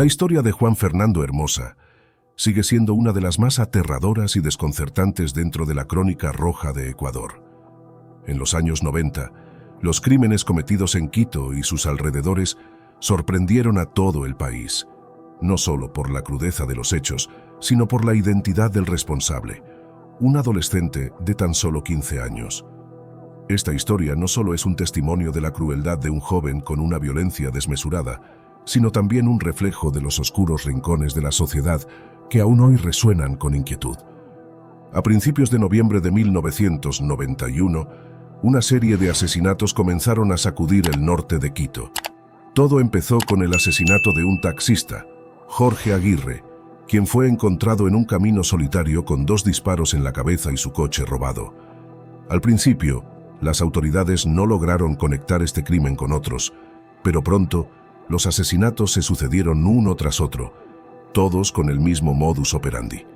La historia de Juan Fernando Hermosa sigue siendo una de las más aterradoras y desconcertantes dentro de la crónica roja de Ecuador. En los años 90, los crímenes cometidos en Quito y sus alrededores sorprendieron a todo el país, no solo por la crudeza de los hechos, sino por la identidad del responsable, un adolescente de tan solo 15 años. Esta historia no solo es un testimonio de la crueldad de un joven con una violencia desmesurada, sino también un reflejo de los oscuros rincones de la sociedad que aún hoy resuenan con inquietud. A principios de noviembre de 1991, una serie de asesinatos comenzaron a sacudir el norte de Quito. Todo empezó con el asesinato de un taxista, Jorge Aguirre, quien fue encontrado en un camino solitario con 2 disparos en la cabeza y su coche robado. Al principio, las autoridades no lograron conectar este crimen con otros, pero pronto, los asesinatos se sucedieron uno tras otro, todos con el mismo modus operandi: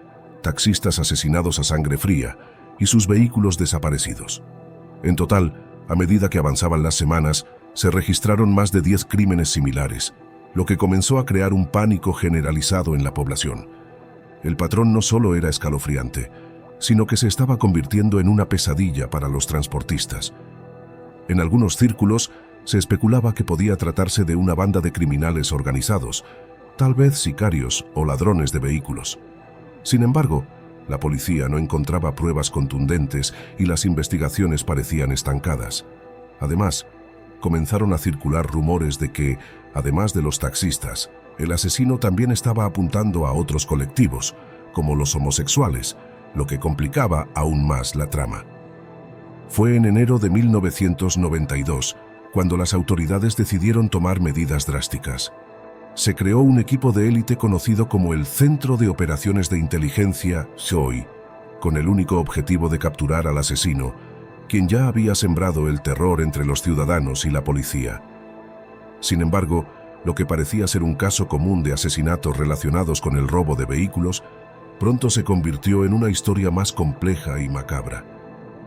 taxistas asesinados a sangre fría y sus vehículos desaparecidos. En total, a medida que avanzaban las semanas, se registraron más de 10 crímenes similares, lo que comenzó a crear un pánico generalizado en la población. El patrón no solo era escalofriante, sino que se estaba convirtiendo en una pesadilla para los transportistas. En algunos círculos, se especulaba que podía tratarse de una banda de criminales organizados, tal vez sicarios o ladrones de vehículos. Sin embargo, la policía no encontraba pruebas contundentes y las investigaciones parecían estancadas. Además, comenzaron a circular rumores de que, además de los taxistas, el asesino también estaba apuntando a otros colectivos, como los homosexuales, lo que complicaba aún más la trama. Fue en enero de 1992 cuando las autoridades decidieron tomar medidas drásticas. Se creó un equipo de élite conocido como el Centro de Operaciones de Inteligencia, COI, con el único objetivo de capturar al asesino, quien ya había sembrado el terror entre los ciudadanos y la policía. Sin embargo, lo que parecía ser un caso común de asesinatos relacionados con el robo de vehículos, pronto se convirtió en una historia más compleja y macabra.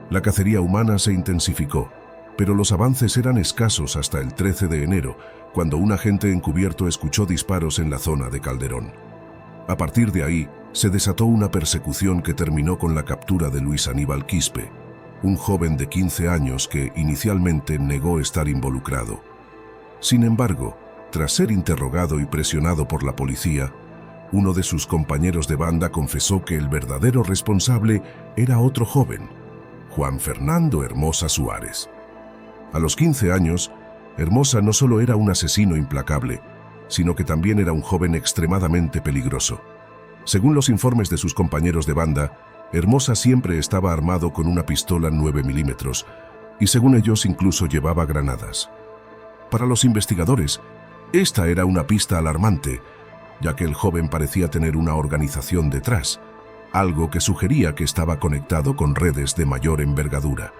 La cacería humana se intensificó, pero los avances eran escasos hasta el 13 de enero, cuando un agente encubierto escuchó disparos en la zona de Calderón. A partir de ahí, se desató una persecución que terminó con la captura de Luis Aníbal Quispe, un joven de 15 años que inicialmente negó estar involucrado. Sin embargo, tras ser interrogado y presionado por la policía, uno de sus compañeros de banda confesó que el verdadero responsable era otro joven, Juan Fernando Hermosa Suárez. A los 15 años, Hermosa no solo era un asesino implacable, sino que también era un joven extremadamente peligroso. Según los informes de sus compañeros de banda, Hermosa siempre estaba armado con una pistola 9 milímetros y según ellos incluso llevaba granadas. Para los investigadores, esta era una pista alarmante, ya que el joven parecía tener una organización detrás, algo que sugería que estaba conectado con redes de mayor envergadura.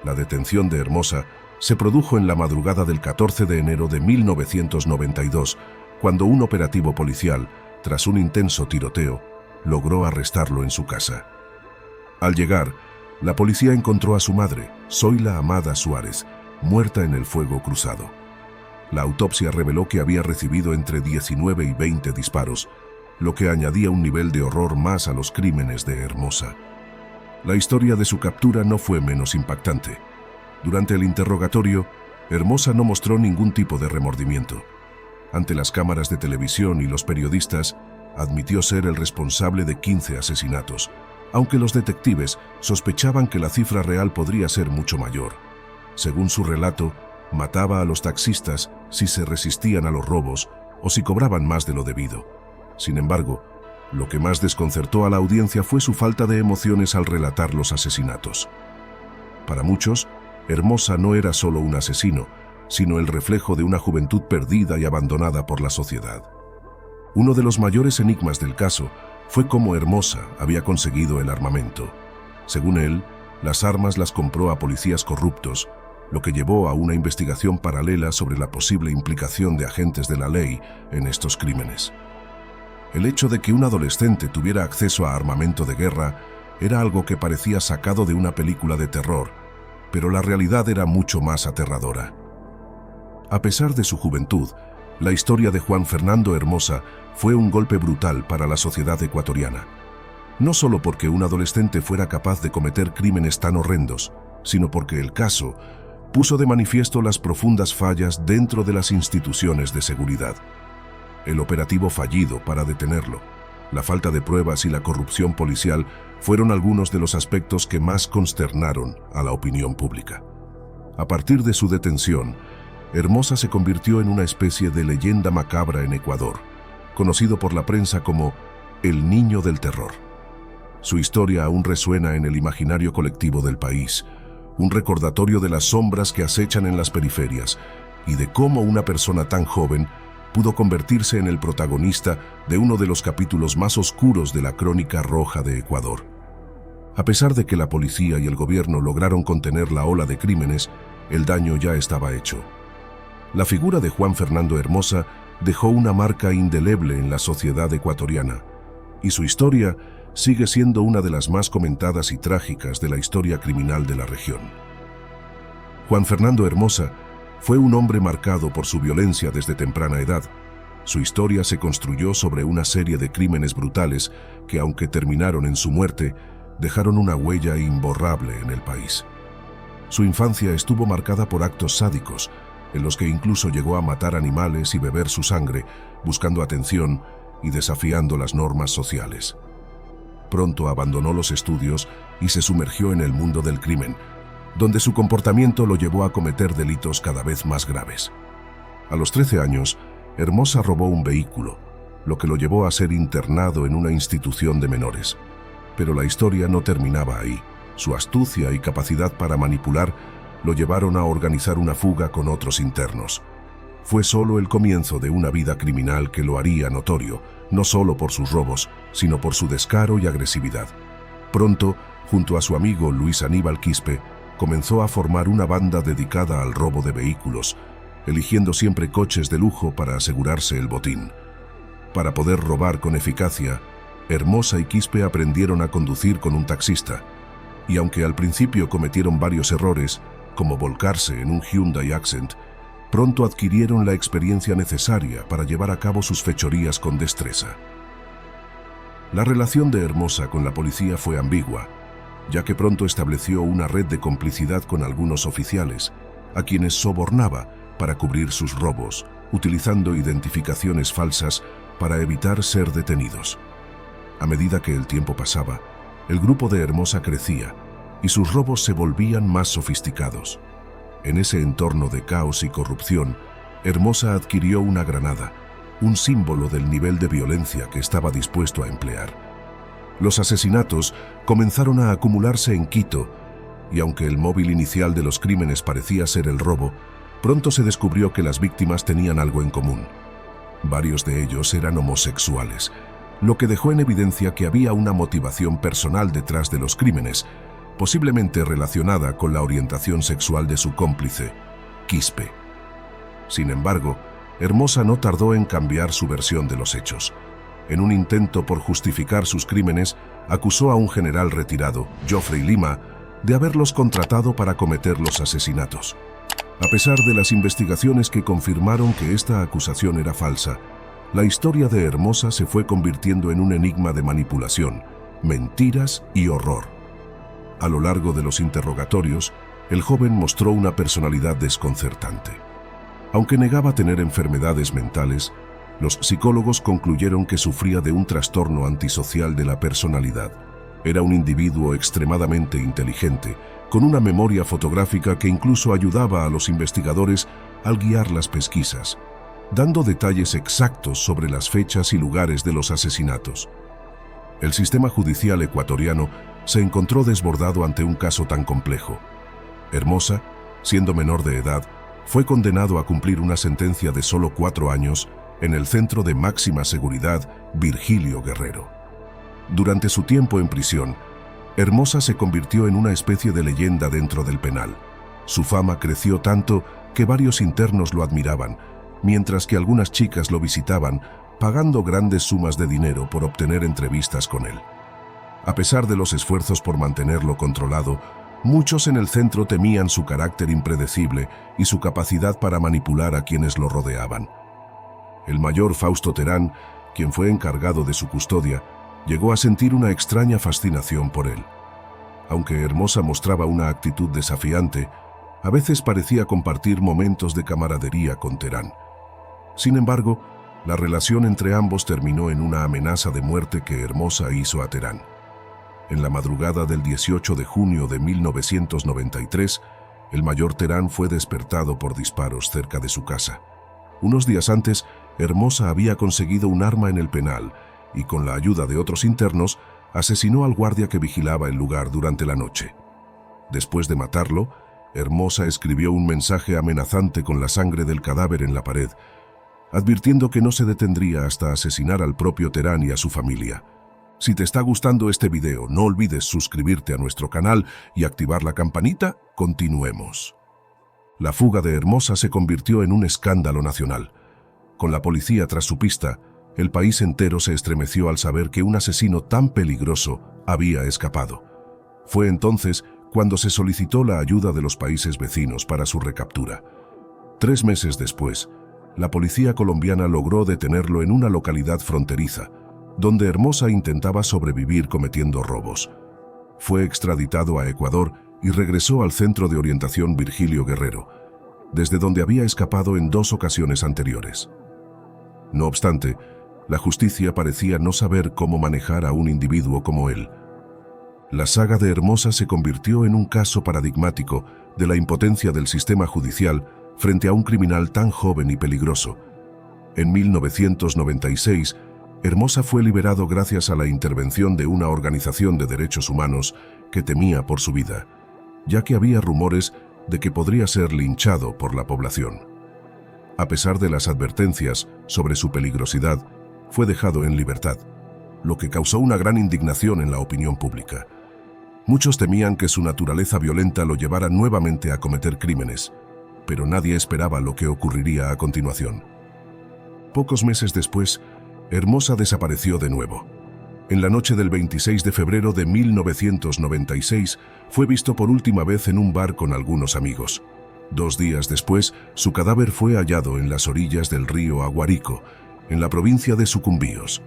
La detención de Hermosa se produjo en la madrugada del 14 de enero de 1992, cuando un operativo policial, tras un intenso tiroteo, logró arrestarlo en su casa. Al llegar, la policía encontró a su madre, Zoila Amada Suárez, muerta en el fuego cruzado. La autopsia reveló que había recibido entre 19 y 20 disparos, lo que añadía un nivel de horror más a los crímenes de Hermosa. La historia de su captura no fue menos impactante. Durante el interrogatorio, Hermosa no mostró ningún tipo de remordimiento. Ante las cámaras de televisión y los periodistas, admitió ser el responsable de 15 asesinatos, aunque los detectives sospechaban que la cifra real podría ser mucho mayor. Según su relato, mataba a los taxistas si se resistían a los robos o si cobraban más de lo debido. Sin embargo, lo que más desconcertó a la audiencia fue su falta de emociones al relatar los asesinatos. Para muchos, Hermosa no era solo un asesino, sino el reflejo de una juventud perdida y abandonada por la sociedad. Uno de los mayores enigmas del caso fue cómo Hermosa había conseguido el armamento. Según él, las armas las compró a policías corruptos, lo que llevó a una investigación paralela sobre la posible implicación de agentes de la ley en estos crímenes. El hecho de que un adolescente tuviera acceso a armamento de guerra era algo que parecía sacado de una película de terror, pero la realidad era mucho más aterradora. A pesar de su juventud, La historia de Juan Fernando Hermosa fue un golpe brutal para la sociedad ecuatoriana. No solo porque un adolescente fuera capaz de cometer crímenes tan horrendos, sino porque el caso puso de manifiesto las profundas fallas dentro de las instituciones de seguridad. El operativo fallido para detenerlo, la falta de pruebas y la corrupción policial fueron algunos de los aspectos que más consternaron a la opinión pública. A partir de su detención, Hermosa se convirtió en una especie de leyenda macabra en Ecuador, conocido por la prensa como el Niño del Terror. Su historia aún resuena en el imaginario colectivo del país, un recordatorio de las sombras que acechan en las periferias y de cómo una persona tan joven pudo convertirse en el protagonista de uno de los capítulos más oscuros de la crónica roja de Ecuador. A pesar de que la policía y el gobierno lograron contener la ola de crímenes, el daño ya estaba hecho. La figura de Juan Fernando Hermosa dejó una marca indeleble en la sociedad ecuatoriana, y su historia sigue siendo una de las más comentadas y trágicas de la historia criminal de la región. Juan Fernando Hermosa fue un hombre marcado por su violencia desde temprana edad. Su historia se construyó sobre una serie de crímenes brutales que, aunque terminaron en su muerte, dejaron una huella imborrable en el país. Su infancia estuvo marcada por actos sádicos, en los que incluso llegó a matar animales y beber su sangre, buscando atención y desafiando las normas sociales. Pronto abandonó los estudios y se sumergió en el mundo del crimen, donde su comportamiento lo llevó a cometer delitos cada vez más graves. A los 13 años, Hermosa robó un vehículo, lo que lo llevó a ser internado en una institución de menores. Pero la historia no terminaba ahí. Su astucia y capacidad para manipular lo llevaron a organizar una fuga con otros internos. Fue solo el comienzo de una vida criminal que lo haría notorio, no solo por sus robos, sino por su descaro y agresividad. Pronto, junto a su amigo Luis Aníbal Quispe, comenzó a formar una banda dedicada al robo de vehículos, eligiendo siempre coches de lujo para asegurarse el botín. Para poder robar con eficacia, Hermosa y Quispe aprendieron a conducir con un taxista, y aunque al principio cometieron varios errores, como volcarse en un Hyundai Accent, pronto adquirieron la experiencia necesaria para llevar a cabo sus fechorías con destreza. La relación de Hermosa con la policía fue ambigua, ya que pronto estableció una red de complicidad con algunos oficiales, a quienes sobornaba para cubrir sus robos, utilizando identificaciones falsas para evitar ser detenidos. A medida que el tiempo pasaba, el grupo de Hermosa crecía y sus robos se volvían más sofisticados. En ese entorno de caos y corrupción, Hermosa adquirió una granada, un símbolo del nivel de violencia que estaba dispuesto a emplear. Los asesinatos comenzaron a acumularse en Quito, y aunque el móvil inicial de los crímenes parecía ser el robo, pronto se descubrió que las víctimas tenían algo en común. Varios de ellos eran homosexuales, lo que dejó en evidencia que había una motivación personal detrás de los crímenes, posiblemente relacionada con la orientación sexual de su cómplice, Quispe. Sin embargo, Hermosa no tardó en cambiar su versión de los hechos. En un intento por justificar sus crímenes, acusó a un general retirado, Joffrey Lima, de haberlos contratado para cometer los asesinatos. A pesar de las investigaciones que confirmaron que esta acusación era falsa, la historia de Hermosa se fue convirtiendo en un enigma de manipulación, mentiras y horror. A lo largo de los interrogatorios, el joven mostró una personalidad desconcertante. Aunque negaba tener enfermedades mentales, los psicólogos concluyeron que sufría de un trastorno antisocial de la personalidad. Era un individuo extremadamente inteligente, con una memoria fotográfica que incluso ayudaba a los investigadores al guiar las pesquisas, dando detalles exactos sobre las fechas y lugares de los asesinatos. El sistema judicial ecuatoriano se encontró desbordado ante un caso tan complejo. Hermosa, siendo menor de edad, fue condenado a cumplir una sentencia de solo 4 años en el Centro de Máxima Seguridad Virgilio Guerrero. Durante su tiempo en prisión, Hermosa se convirtió en una especie de leyenda dentro del penal. Su fama creció tanto que varios internos lo admiraban, mientras que algunas chicas lo visitaban, pagando grandes sumas de dinero por obtener entrevistas con él. A pesar de los esfuerzos por mantenerlo controlado, muchos en el centro temían su carácter impredecible y su capacidad para manipular a quienes lo rodeaban. El mayor Fausto Terán, quien fue encargado de su custodia, llegó a sentir una extraña fascinación por él. Aunque Hermosa mostraba una actitud desafiante, a veces parecía compartir momentos de camaradería con Terán. Sin embargo, la relación entre ambos terminó en una amenaza de muerte que Hermosa hizo a Terán. En la madrugada del 18 de junio de 1993, el mayor Terán fue despertado por disparos cerca de su casa. Unos días antes, Hermosa había conseguido un arma en el penal y, con la ayuda de otros internos, asesinó al guardia que vigilaba el lugar durante la noche. Después de matarlo, Hermosa escribió un mensaje amenazante con la sangre del cadáver en la pared, advirtiendo que no se detendría hasta asesinar al propio Terán y a su familia. Si te está gustando este video, no olvides suscribirte a nuestro canal y activar la campanita. Continuemos. La fuga de Hermosa se convirtió en un escándalo nacional. Con la policía tras su pista, el país entero se estremeció al saber que un asesino tan peligroso había escapado. Fue entonces cuando se solicitó la ayuda de los países vecinos para su recaptura. 3 meses después, la policía colombiana logró detenerlo en una localidad fronteriza, donde Hermosa intentaba sobrevivir cometiendo robos. Fue extraditado a Ecuador y regresó al centro de orientación Virgilio Guerrero, desde donde había escapado en 2 ocasiones anteriores. No obstante, la justicia parecía no saber cómo manejar a un individuo como él. La saga de Hermosa se convirtió en un caso paradigmático de la impotencia del sistema judicial frente a un criminal tan joven y peligroso. En 1996, Hermosa fue liberado gracias a la intervención de una organización de derechos humanos que temía por su vida, ya que había rumores de que podría ser linchado por la población. A pesar de las advertencias sobre su peligrosidad, fue dejado en libertad, lo que causó una gran indignación en la opinión pública. Muchos temían que su naturaleza violenta lo llevara nuevamente a cometer crímenes, pero nadie esperaba lo que ocurriría a continuación. Pocos meses después, Hermosa desapareció de nuevo. En la noche del 26 de febrero de 1996, fue visto por última vez en un bar con algunos amigos. 2 días después, su cadáver fue hallado en las orillas del río Aguarico, en la provincia de Sucumbíos.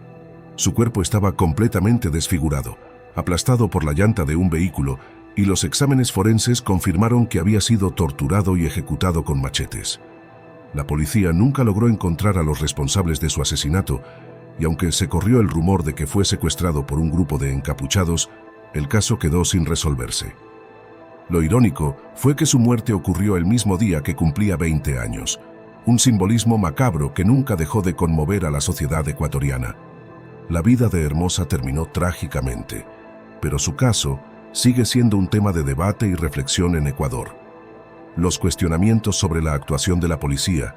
Su cuerpo estaba completamente desfigurado, aplastado por la llanta de un vehículo, y los exámenes forenses confirmaron que había sido torturado y ejecutado con machetes. La policía nunca logró encontrar a los responsables de su asesinato, y aunque se corrió el rumor de que fue secuestrado por un grupo de encapuchados, el caso quedó sin resolverse. Lo irónico fue que su muerte ocurrió el mismo día que cumplía 20 años, un simbolismo macabro que nunca dejó de conmover a la sociedad ecuatoriana. La vida de Hermosa terminó trágicamente, pero su caso sigue siendo un tema de debate y reflexión en Ecuador. Los cuestionamientos sobre la actuación de la policía,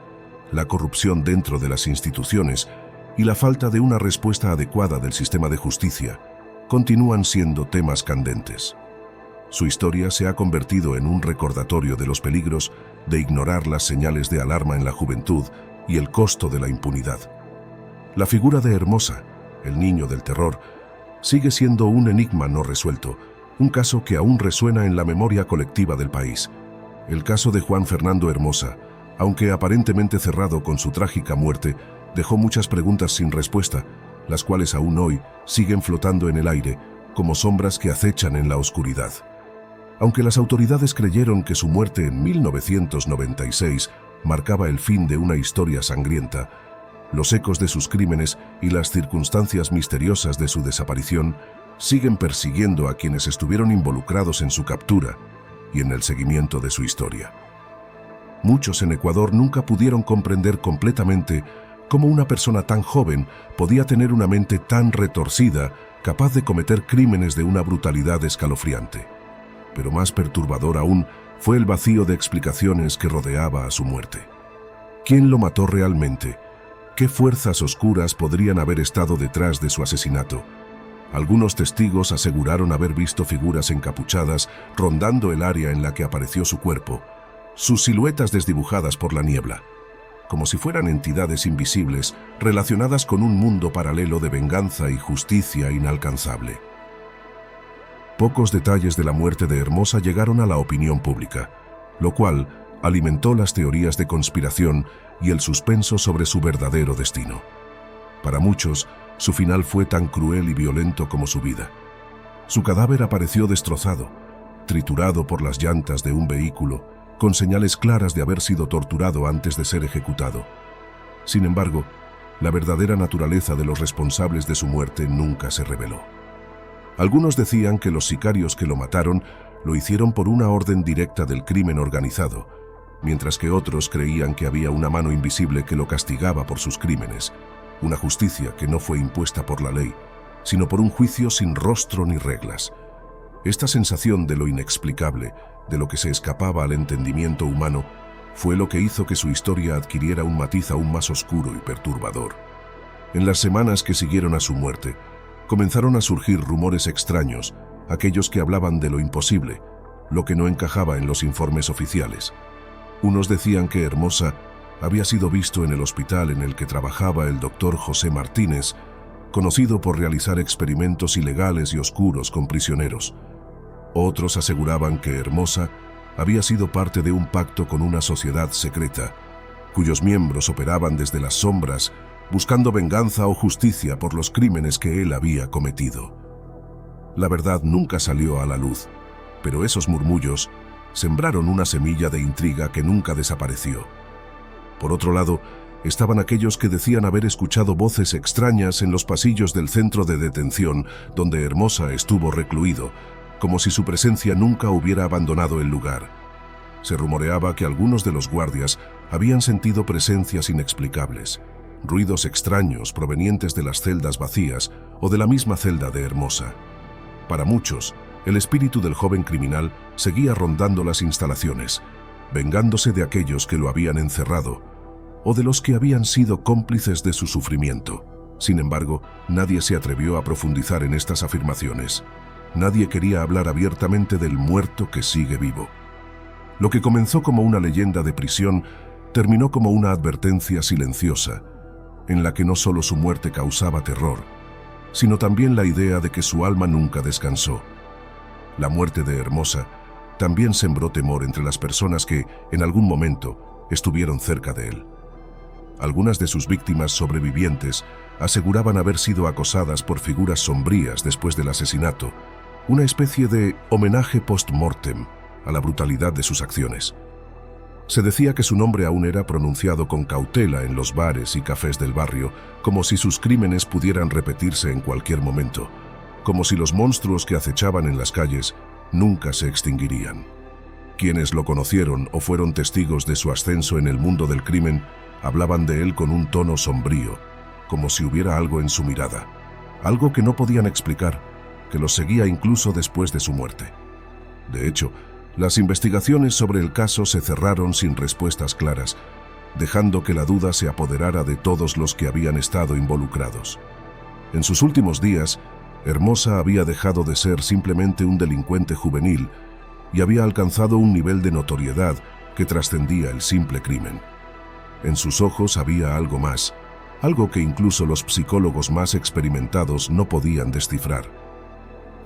la corrupción dentro de las instituciones y la falta de una respuesta adecuada del sistema de justicia continúan siendo temas candentes. Su historia se ha convertido en un recordatorio de los peligros de ignorar las señales de alarma en la juventud y el costo de la impunidad. La figura de Hermosa, el niño del terror, sigue siendo un enigma no resuelto, un caso que aún resuena en la memoria colectiva del país. El caso de Juan Fernando Hermosa, aunque aparentemente cerrado con su trágica muerte, dejó muchas preguntas sin respuesta, las cuales aún hoy siguen flotando en el aire como sombras que acechan en la oscuridad. Aunque las autoridades creyeron que su muerte en 1996 marcaba el fin de una historia sangrienta, los ecos de sus crímenes y las circunstancias misteriosas de su desaparición siguen persiguiendo a quienes estuvieron involucrados en su captura y en el seguimiento de su historia. Muchos en Ecuador nunca pudieron comprender completamente cómo una persona tan joven podía tener una mente tan retorcida, capaz de cometer crímenes de una brutalidad escalofriante. Pero más perturbador aún fue el vacío de explicaciones que rodeaba a su muerte. ¿Quién lo mató realmente? ¿Qué fuerzas oscuras podrían haber estado detrás de su asesinato? Algunos testigos aseguraron haber visto figuras encapuchadas rondando el área en la que apareció su cuerpo, sus siluetas desdibujadas por la niebla, como si fueran entidades invisibles relacionadas con un mundo paralelo de venganza y justicia inalcanzable. Pocos detalles de la muerte de Hermosa llegaron a la opinión pública, lo cual alimentó las teorías de conspiración y el suspenso sobre su verdadero destino. Para muchos, su final fue tan cruel y violento como su vida. Su cadáver apareció destrozado, triturado por las llantas de un vehículo, con señales claras de haber sido torturado antes de ser ejecutado. Sin embargo, la verdadera naturaleza de los responsables de su muerte nunca se reveló. Algunos decían que los sicarios que lo mataron lo hicieron por una orden directa del crimen organizado, mientras que otros creían que había una mano invisible que lo castigaba por sus crímenes, una justicia que no fue impuesta por la ley, sino por un juicio sin rostro ni reglas. Esta sensación de lo inexplicable, de lo que se escapaba al entendimiento humano, fue lo que hizo que su historia adquiriera un matiz aún más oscuro y perturbador. En las semanas que siguieron a su muerte, comenzaron a surgir rumores extraños, aquellos que hablaban de lo imposible, lo que no encajaba en los informes oficiales. Unos decían que Hermosa había sido visto en el hospital en el que trabajaba el doctor José Martínez, conocido por realizar experimentos ilegales y oscuros con prisioneros. Otros aseguraban que Hermosa había sido parte de un pacto con una sociedad secreta, cuyos miembros operaban desde las sombras, buscando venganza o justicia por los crímenes que él había cometido. La verdad nunca salió a la luz, pero esos murmullos sembraron una semilla de intriga que nunca desapareció. Por otro lado, estaban aquellos que decían haber escuchado voces extrañas en los pasillos del centro de detención donde Hermosa estuvo recluido, como si su presencia nunca hubiera abandonado el lugar. Se rumoreaba que algunos de los guardias habían sentido presencias inexplicables, ruidos extraños provenientes de las celdas vacías o de la misma celda de Hermosa. Para muchos, el espíritu del joven criminal seguía rondando las instalaciones, vengándose de aquellos que lo habían encerrado o de los que habían sido cómplices de su sufrimiento. Sin embargo, nadie se atrevió a profundizar en estas afirmaciones. Nadie quería hablar abiertamente del muerto que sigue vivo. Lo que comenzó como una leyenda de prisión terminó como una advertencia silenciosa, en la que no solo su muerte causaba terror, sino también la idea de que su alma nunca descansó. La muerte de Hermosa también sembró temor entre las personas que, en algún momento, estuvieron cerca de él. Algunas de sus víctimas sobrevivientes aseguraban haber sido acosadas por figuras sombrías después del asesinato, una especie de homenaje post-mortem a la brutalidad de sus acciones. Se decía que su nombre aún era pronunciado con cautela en los bares y cafés del barrio, como si sus crímenes pudieran repetirse en cualquier momento, como si los monstruos que acechaban en las calles nunca se extinguirían. Quienes lo conocieron o fueron testigos de su ascenso en el mundo del crimen hablaban de él con un tono sombrío, como si hubiera algo en su mirada, algo que no podían explicar, que los seguía incluso después de su muerte. De hecho, las investigaciones sobre el caso se cerraron sin respuestas claras, dejando que la duda se apoderara de todos los que habían estado involucrados. En sus últimos días, Hermosa había dejado de ser simplemente un delincuente juvenil y había alcanzado un nivel de notoriedad que trascendía el simple crimen. En sus ojos había algo más, algo que incluso los psicólogos más experimentados no podían descifrar.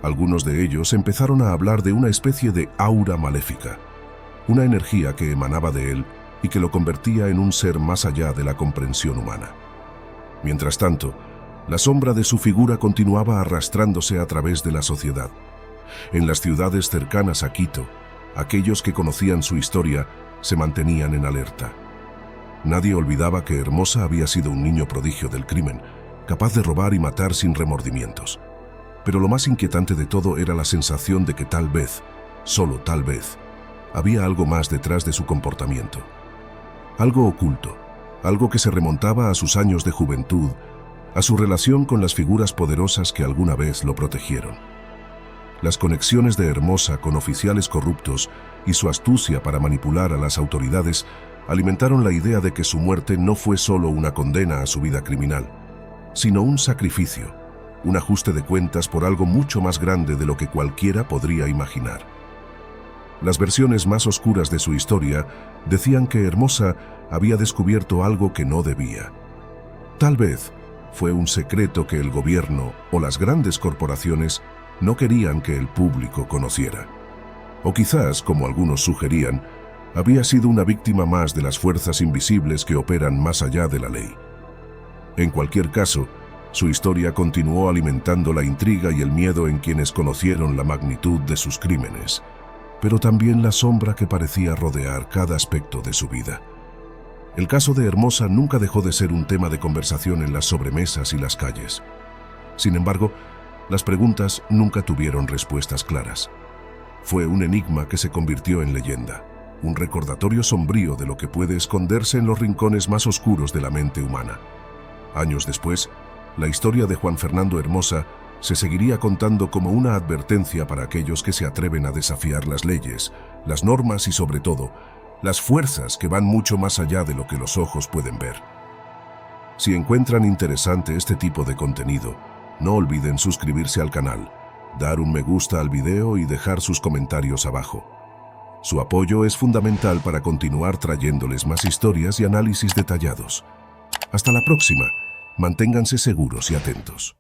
Algunos de ellos empezaron a hablar de una especie de aura maléfica, una energía que emanaba de él y que lo convertía en un ser más allá de la comprensión humana. Mientras tanto, la sombra de su figura continuaba arrastrándose a través de la sociedad. En las ciudades cercanas a Quito, aquellos que conocían su historia se mantenían en alerta. Nadie olvidaba que Hermosa había sido un niño prodigio del crimen, capaz de robar y matar sin remordimientos. Pero lo más inquietante de todo era la sensación de que tal vez, solo tal vez, había algo más detrás de su comportamiento. Algo oculto, algo que se remontaba a sus años de juventud, a su relación con las figuras poderosas que alguna vez lo protegieron. Las conexiones de Hermosa con oficiales corruptos y su astucia para manipular a las autoridades alimentaron la idea de que su muerte no fue solo una condena a su vida criminal, sino un sacrificio, un ajuste de cuentas por algo mucho más grande de lo que cualquiera podría imaginar. Las versiones más oscuras de su historia decían que Hermosa había descubierto algo que no debía. Tal vez fue un secreto que el gobierno o las grandes corporaciones no querían que el público conociera. O quizás, como algunos sugerían, había sido una víctima más de las fuerzas invisibles que operan más allá de la ley. En cualquier caso, su historia continuó alimentando la intriga y el miedo en quienes conocieron la magnitud de sus crímenes, pero también la sombra que parecía rodear cada aspecto de su vida. El caso de Hermosa nunca dejó de ser un tema de conversación en las sobremesas y las calles. Sin embargo, las preguntas nunca tuvieron respuestas claras. Fue un enigma que se convirtió en leyenda, un recordatorio sombrío de lo que puede esconderse en los rincones más oscuros de la mente humana. Años después, la historia de Juan Fernando Hermosa se seguiría contando como una advertencia para aquellos que se atreven a desafiar las leyes, las normas y sobre todo, las fuerzas que van mucho más allá de lo que los ojos pueden ver. Si encuentran interesante este tipo de contenido, no olviden suscribirse al canal, dar un me gusta al video y dejar sus comentarios abajo. Su apoyo es fundamental para continuar trayéndoles más historias y análisis detallados. Hasta la próxima, manténganse seguros y atentos.